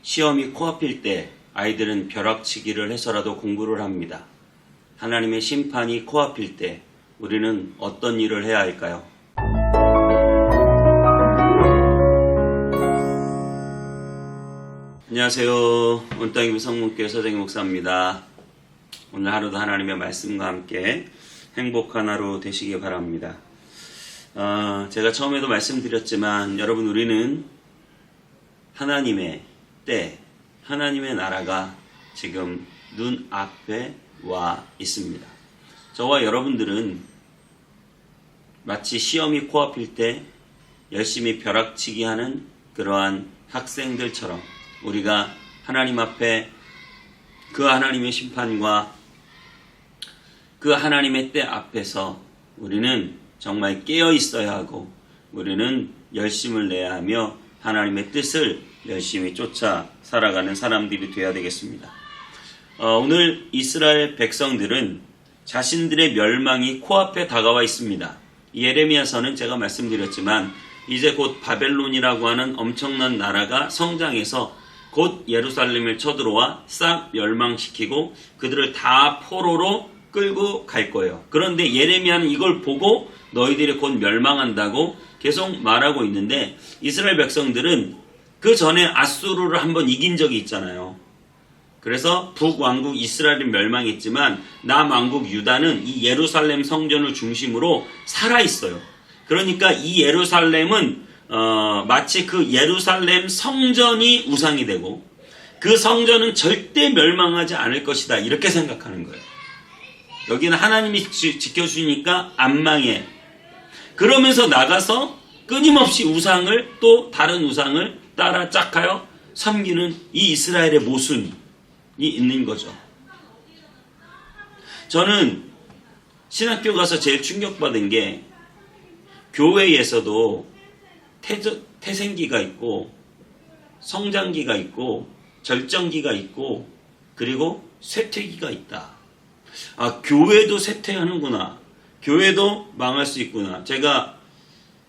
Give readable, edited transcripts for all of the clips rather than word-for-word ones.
시험이 코앞일 때 아이들은 벼락치기를 해서라도 공부를 합니다. 하나님의 심판이 코앞일 때 우리는 어떤 일을 해야 할까요? 안녕하세요. 온땅이부 성문교회 서정희 목사입니다. 오늘 하루도 하나님의 말씀과 함께 행복한 하루 되시기 바랍니다. 제가 처음에도 말씀드렸지만 여러분, 우리는 하나님의 때, 하나님의 나라가 지금 눈앞에 와 있습니다. 저와 여러분들은 마치 시험이 코앞일 때 열심히 벼락치기 하는 그러한 학생들처럼 우리가 하나님 앞에 그 하나님의 심판과 그 하나님의 때 앞에서 우리는 정말 깨어 있어야 하고 우리는 열심을 내야 하며 하나님의 뜻을 열심히 쫓아 살아가는 사람들이 되어야 되겠습니다. 오늘 이스라엘 백성들은 자신들의 멸망이 코앞에 다가와 있습니다. 예레미야서는 제가 말씀드렸지만 이제 곧 바벨론이라고 하는 엄청난 나라가 성장해서 곧 예루살렘을 쳐들어와 싹 멸망시키고 그들을 다 포로로 끌고 갈 거예요. 그런데 예레미야는 이걸 보고 너희들이 곧 멸망한다고 계속 말하고 있는데, 이스라엘 백성들은 그 전에 아수르를 한번 이긴 적이 있잖아요. 그래서 북왕국 이스라엘이 멸망했지만 남왕국 유다는 이 예루살렘 성전을 중심으로 살아있어요. 그러니까 이 예루살렘은 마치 그 예루살렘 성전이 우상이 되고 그 성전은 절대 멸망하지 않을 것이다, 이렇게 생각하는 거예요. 여기는 하나님이 지켜주니까 안 망해. 그러면서 나가서 끊임없이 우상을, 또 다른 우상을 따라 짝하여 섬기는 이 이스라엘의 모순이 있는 거죠. 저는 신학교 가서 제일 충격받은 게, 교회에서도 태생기가 있고 성장기가 있고 절정기가 있고 그리고 쇠퇴기가 있다. 아, 교회도 쇠퇴하는구나. 교회도 망할 수 있구나. 제가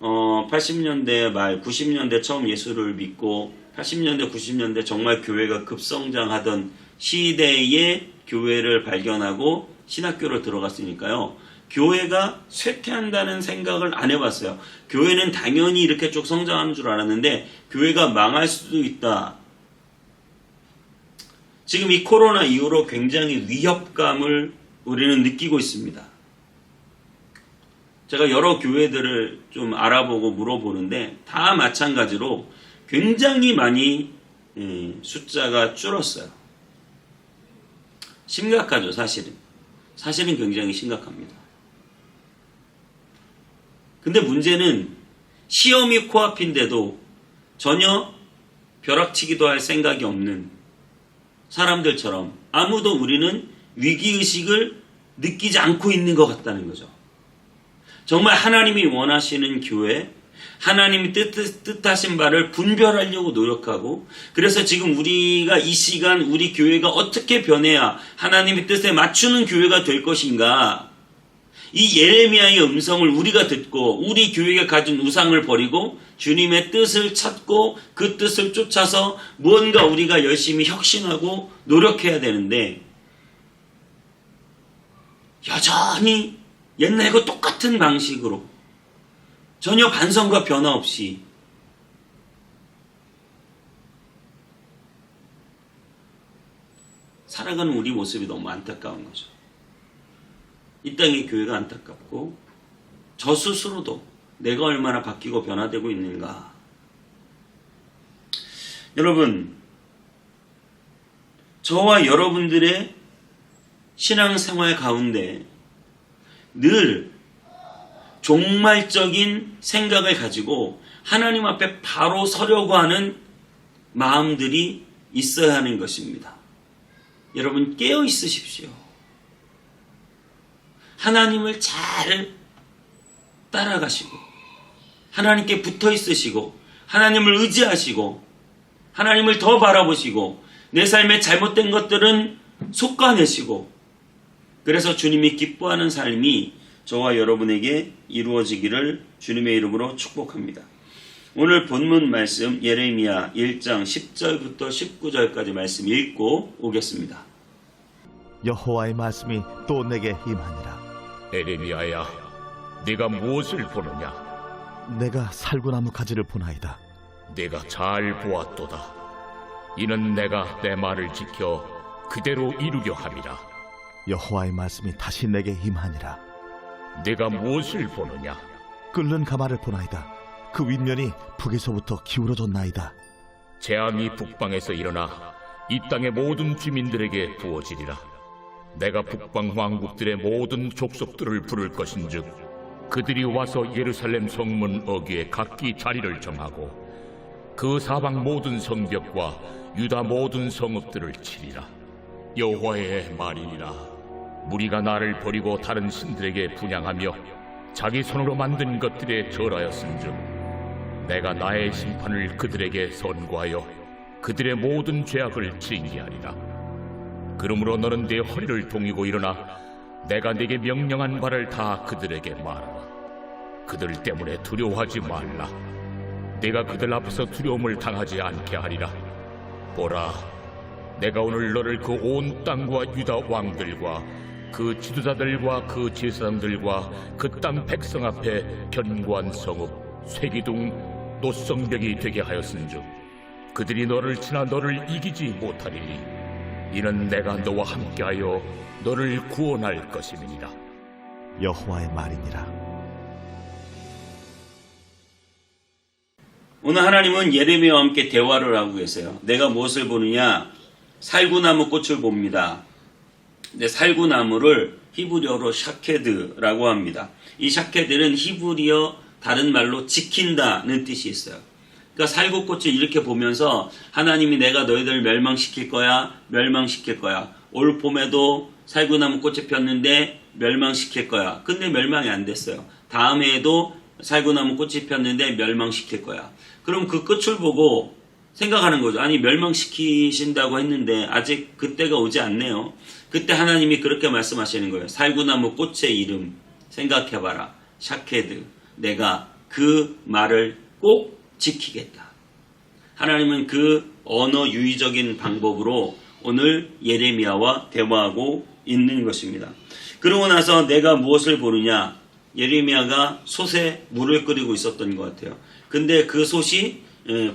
80년대 말 90년대 처음 예수를 믿고 80년대 90년대 정말 교회가 급성장하던 시대의 교회를 발견하고 신학교를 들어갔으니까요, 교회가 쇠퇴한다는 생각을 안 해봤어요. 교회는 당연히 이렇게 쭉 성장하는 줄 알았는데 교회가 망할 수도 있다. 지금 이 코로나 이후로 굉장히 위협감을 우리는 느끼고 있습니다. 제가 여러 교회들을 좀 알아보고 물어보는데 다 마찬가지로 굉장히 많이 숫자가 줄었어요. 심각하죠, 사실은. 사실은 굉장히 심각합니다. 근데 문제는 시험이 코앞인데도 전혀 벼락치기도 할 생각이 없는 사람들처럼 아무도 우리는 위기의식을 느끼지 않고 있는 것 같다는 거죠. 정말 하나님이 원하시는 교회, 하나님이 뜻하신 바를 분별하려고 노력하고, 그래서 지금 우리가 이 시간 우리 교회가 어떻게 변해야 하나님의 뜻에 맞추는 교회가 될 것인가, 이 예레미야의 음성을 우리가 듣고 우리 교회가 가진 우상을 버리고 주님의 뜻을 찾고 그 뜻을 쫓아서 무언가 우리가 열심히 혁신하고 노력해야 되는데, 여전히 옛날과 똑같은 방식으로 전혀 반성과 변화 없이 살아가는 우리 모습이 너무 안타까운 거죠. 이 땅의 교회가 안타깝고 저 스스로도 내가 얼마나 바뀌고 변화되고 있는가. 여러분, 저와 여러분들의 신앙생활 가운데 늘 종말적인 생각을 가지고 하나님 앞에 바로 서려고 하는 마음들이 있어야 하는 것입니다. 여러분, 깨어 있으십시오. 하나님을 잘 따라가시고 하나님께 붙어 있으시고 하나님을 의지하시고 하나님을 더 바라보시고 내 삶에 잘못된 것들은 솎아내시고, 그래서 주님이 기뻐하는 삶이 저와 여러분에게 이루어지기를 주님의 이름으로 축복합니다. 오늘 본문 말씀 예레미야 1장 10절부터 19절까지 말씀 읽고 오겠습니다. 여호와의 말씀이 또 내게 임하니라. 에레미야야, 네가 무엇을 보느냐? 내가 살구나무 가지를 보나이다. 네가 잘 보았도다. 이는 내가 내 말을 지켜 그대로 이루려 함이라. 여호와의 말씀이 다시 내게 임하니라. 네가 무엇을 보느냐? 끓는 가마를 보나이다. 그 윗면이 북에서부터 기울어졌나이다. 재앙이 북방에서 일어나 이 땅의 모든 주민들에게 부어지리라. 내가 북방 왕국들의 모든 족속들을 부를 것인즉 그들이 와서 예루살렘 성문 어귀에 각기 자리를 정하고 그 사방 모든 성벽과 유다 모든 성읍들을 치리라. 여호와의 말이니라. 무리가 나를 버리고 다른 신들에게 분향하며 자기 손으로 만든 것들에 절하였은즉 내가 나의 심판을 그들에게 선고하여 그들의 모든 죄악을 징계하리라. 그러므로 너는 내 허리를 동이고 일어나 내가 네게 명령한 바를 다 그들에게 말하라. 그들 때문에 두려워하지 말라. 내가 그들 앞에서 두려움을 당하지 않게 하리라. 보라, 내가 오늘 너를 그 온 땅과 유다 왕들과 그 지도자들과 그 제사장들과 그 땅 백성 앞에 견고한 성읍, 쇠기둥, 노성벽이 되게 하였은즉 그들이 너를 치나 너를 이기지 못하리니 이는 내가 너와 함께하여 너를 구원할 것임이니라. 여호와의 말이니라. 오늘 하나님은 예레미야와 함께 대화를 하고 계세요. 내가 무엇을 보느냐? 살구나무 꽃을 봅니다. 근데 살구나무를 히브리어로 샤케드라고 합니다. 이 샤케드는 히브리어 다른 말로 지킨다는 뜻이 있어요. 그러니까 살구꽃을 이렇게 보면서 하나님이 내가 너희들을 멸망시킬 거야, 멸망시킬 거야. 올 봄에도 살구나무 꽃이 폈는데 멸망시킬 거야. 근데 멸망이 안 됐어요. 다음 해에도 살구나무 꽃이 폈는데 멸망시킬 거야. 그럼 그 끝을 보고 생각하는 거죠. 아니, 멸망시키신다고 했는데 아직 그때가 오지 않네요. 그때 하나님이 그렇게 말씀하시는 거예요. 살구나무 꽃의 이름 생각해봐라. 샤케드. 내가 그 말을 꼭 지키겠다. 하나님은 그 언어 유의적인 방법으로 오늘 예레미야와 대화하고 있는 것입니다. 그러고 나서 내가 무엇을 보느냐? 예레미야가 솥에 물을 끓이고 있었던 것 같아요. 근데 그 솥이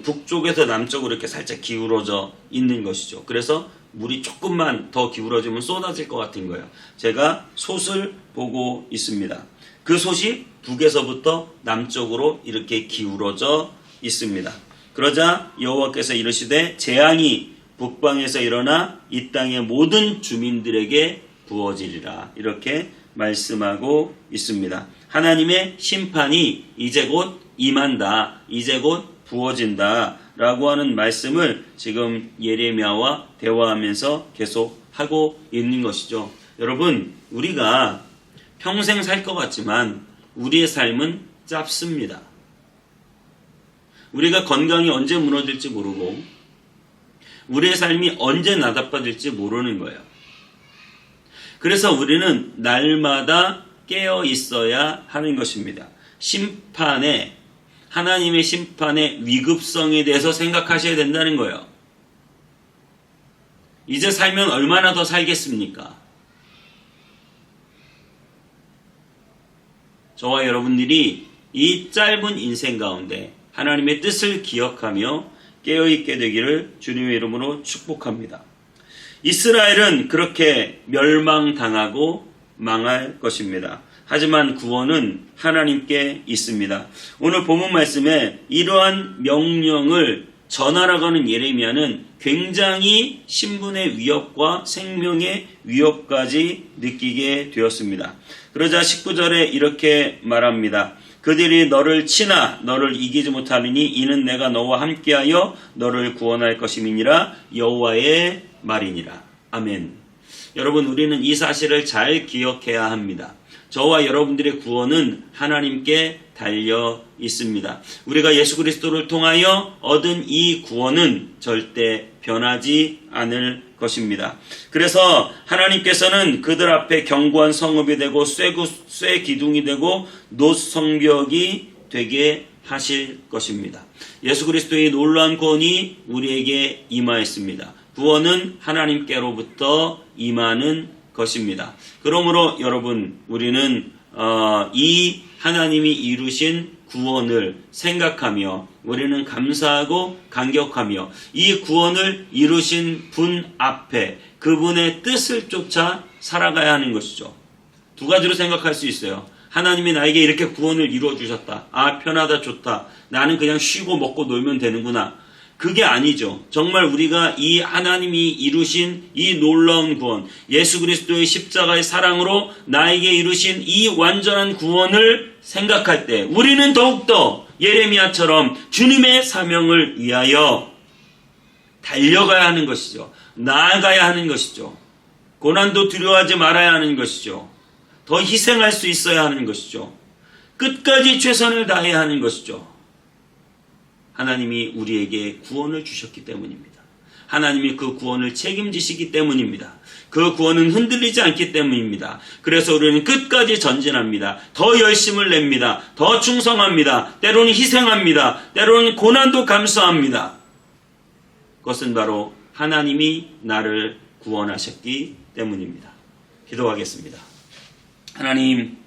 북쪽에서 남쪽으로 이렇게 살짝 기울어져 있는 것이죠. 그래서 물이 조금만 더 기울어지면 쏟아질 것 같은 거예요. 제가 솥을 보고 있습니다. 그 솥이 북에서부터 남쪽으로 이렇게 기울어져 있습니다. 그러자 여호와께서 이르시되 재앙이 북방에서 일어나 이 땅의 모든 주민들에게 부어지리라. 이렇게 말씀하고 있습니다. 하나님의 심판이 이제 곧 임한다. 이제 곧 부어진다. 라고 하는 말씀을 지금 예레미야와 대화하면서 계속 하고 있는 것이죠. 여러분, 우리가 평생 살 것 같지만 우리의 삶은 짧습니다. 우리가 건강이 언제 무너질지 모르고 우리의 삶이 언제 나답아질지 모르는 거예요. 그래서 우리는 날마다 깨어 있어야 하는 것입니다. 하나님의 심판의 위급성에 대해서 생각하셔야 된다는 거예요. 이제 살면 얼마나 더 살겠습니까? 저와 여러분들이 이 짧은 인생 가운데 하나님의 뜻을 기억하며 깨어있게 되기를 주님의 이름으로 축복합니다. 이스라엘은 그렇게 멸망당하고 망할 것입니다. 하지만 구원은 하나님께 있습니다. 오늘 본문 말씀에 이러한 명령을 전하라고 하는 예레미야는 굉장히 신분의 위협과 생명의 위협까지 느끼게 되었습니다. 그러자 19절에 이렇게 말합니다. 그들이 너를 치나 너를 이기지 못하리니 이는 내가 너와 함께하여 너를 구원할 것임이니라. 여호와의 말이니라. 아멘. 여러분, 우리는 이 사실을 잘 기억해야 합니다. 저와 여러분들의 구원은 하나님께 달려 있습니다. 우리가 예수 그리스도를 통하여 얻은 이 구원은 절대 변하지 않을 것입니다. 그래서 하나님께서는 그들 앞에 견고한 성읍이 되고 쇠 기둥이 되고 노성벽이 되게 하실 것입니다. 예수 그리스도의 놀라운 구원이 우리에게 임하였습니다. 구원은 하나님께로부터 임하는 것입니다. 그러므로 여러분, 우리는 이 하나님이 이루신 구원을 생각하며 우리는 감사하고 감격하며 이 구원을 이루신 분 앞에 그분의 뜻을 쫓아 살아가야 하는 것이죠. 두 가지로 생각할 수 있어요. 하나님이 나에게 이렇게 구원을 이루어 주셨다. 아, 편하다, 좋다. 나는 그냥 쉬고 먹고 놀면 되는구나. 그게 아니죠. 정말 우리가 이 하나님이 이루신 이 놀라운 구원, 예수 그리스도의 십자가의 사랑으로 나에게 이루신 이 완전한 구원을 생각할 때 우리는 더욱더 예레미야처럼 주님의 사명을 위하여 달려가야 하는 것이죠. 나아가야 하는 것이죠. 고난도 두려워하지 말아야 하는 것이죠. 더 희생할 수 있어야 하는 것이죠. 끝까지 최선을 다해야 하는 것이죠. 하나님이 우리에게 구원을 주셨기 때문입니다. 하나님이 그 구원을 책임지시기 때문입니다. 그 구원은 흔들리지 않기 때문입니다. 그래서 우리는 끝까지 전진합니다. 더 열심을 냅니다. 더 충성합니다. 때로는 희생합니다. 때로는 고난도 감수합니다. 그것은 바로 하나님이 나를 구원하셨기 때문입니다. 기도하겠습니다. 하나님,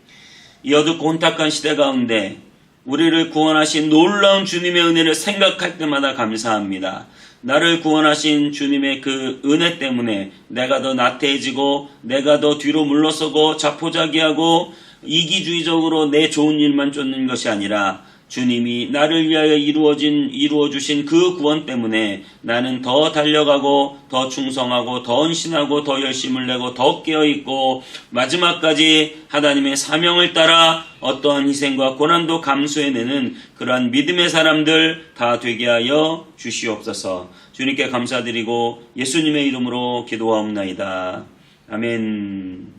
이 어둡고 혼탁한 시대 가운데 우리를 구원하신 놀라운 주님의 은혜를 생각할 때마다 감사합니다. 나를 구원하신 주님의 그 은혜 때문에 내가 더 나태해지고 내가 더 뒤로 물러서고 자포자기하고 이기주의적으로 내 좋은 일만 쫓는 것이 아니라 주님이 나를 위하여 이루어주신 그 구원 때문에 나는 더 달려가고 더 충성하고 더 헌신하고 더 열심을 내고 더 깨어있고 마지막까지 하나님의 사명을 따라 어떠한 희생과 고난도 감수해내는 그러한 믿음의 사람들 다 되게 하여 주시옵소서. 주님께 감사드리고 예수님의 이름으로 기도하옵나이다. 아멘.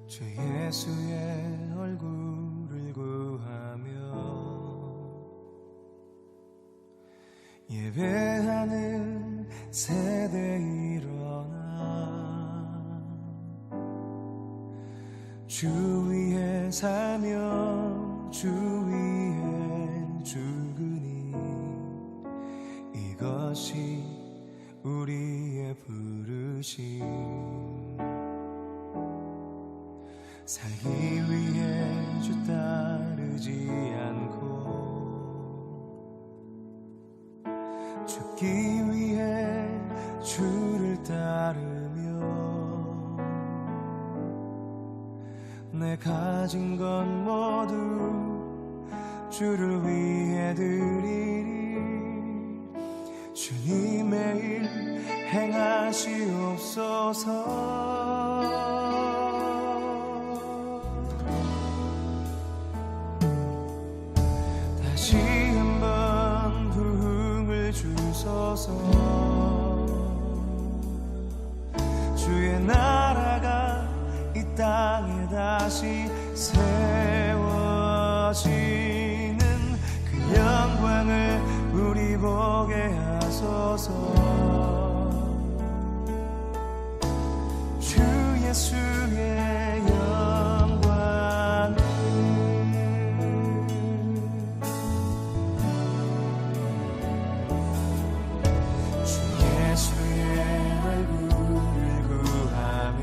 주 예수의 얼굴을 구하며 예배하는 세대 일어나 주 위에 살며 주 위에 죽으니 이것이 우리의 부르심. 살기 위해 주 따르지 않고 죽기 위해 주를 따르며 내 가진 건 모두 주를 위해 드리리. 주님의 일 행하시옵소서. 다시 한번 부흥을 주소서. 주의 나라가 이 땅에 다시 세워지는 그 영광을 우리 보게 하소서. 주 예수의 영광을 주 예수의 얼굴을 구하며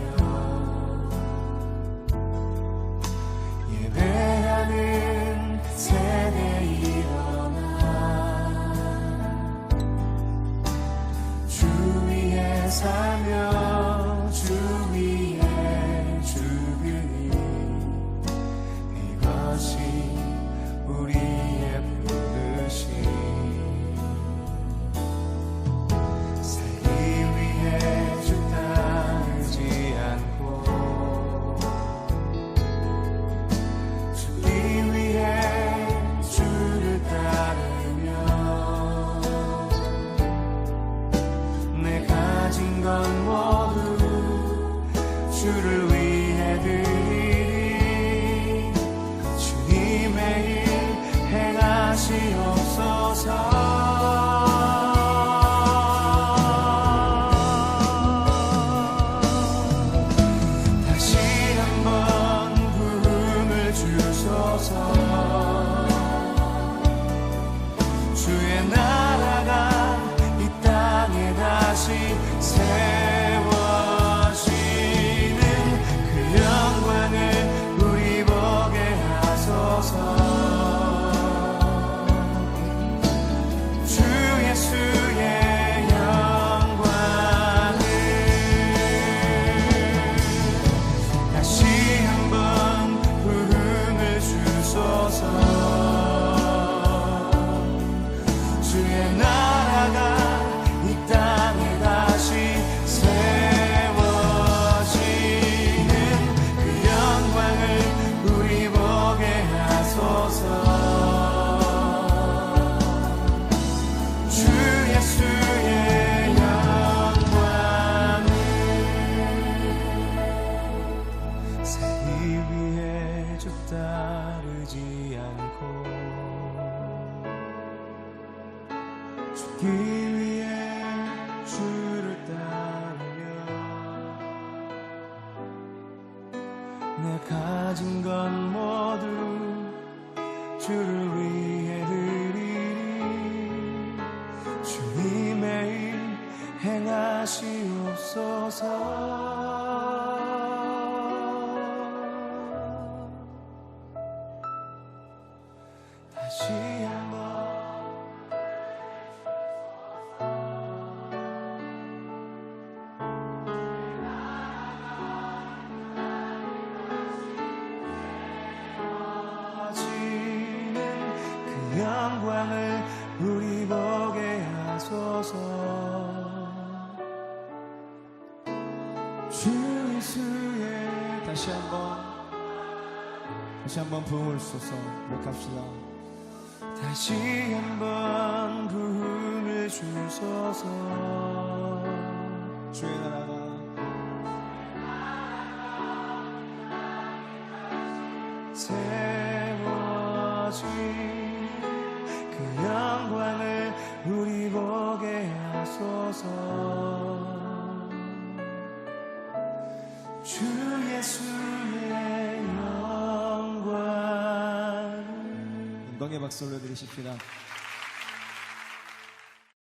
예배하는 세대 일어나 주 위에 살며 주 위에 죽으니 이것이 우리의 부르심. 살기 위해 주 따르지 않고 죽기 위해 주를 따르며 내 가진 건 모두 주를 위해 드리리. 주님의 일 행하 가진 건 모두 주를 위해 드리리. 주님의 일 행하시옵소서. 다시 한번 그 영광을 우리 보게 하소서. 주 예수의 다시 한번 부음을 주소서. 고백합시다. 다시 한번 부음을 주소서. 주의 나라가 세워진 그 영광을 우리 보게 하소서. 주 예수의 영광. 영광의 박수 올려드리십시다.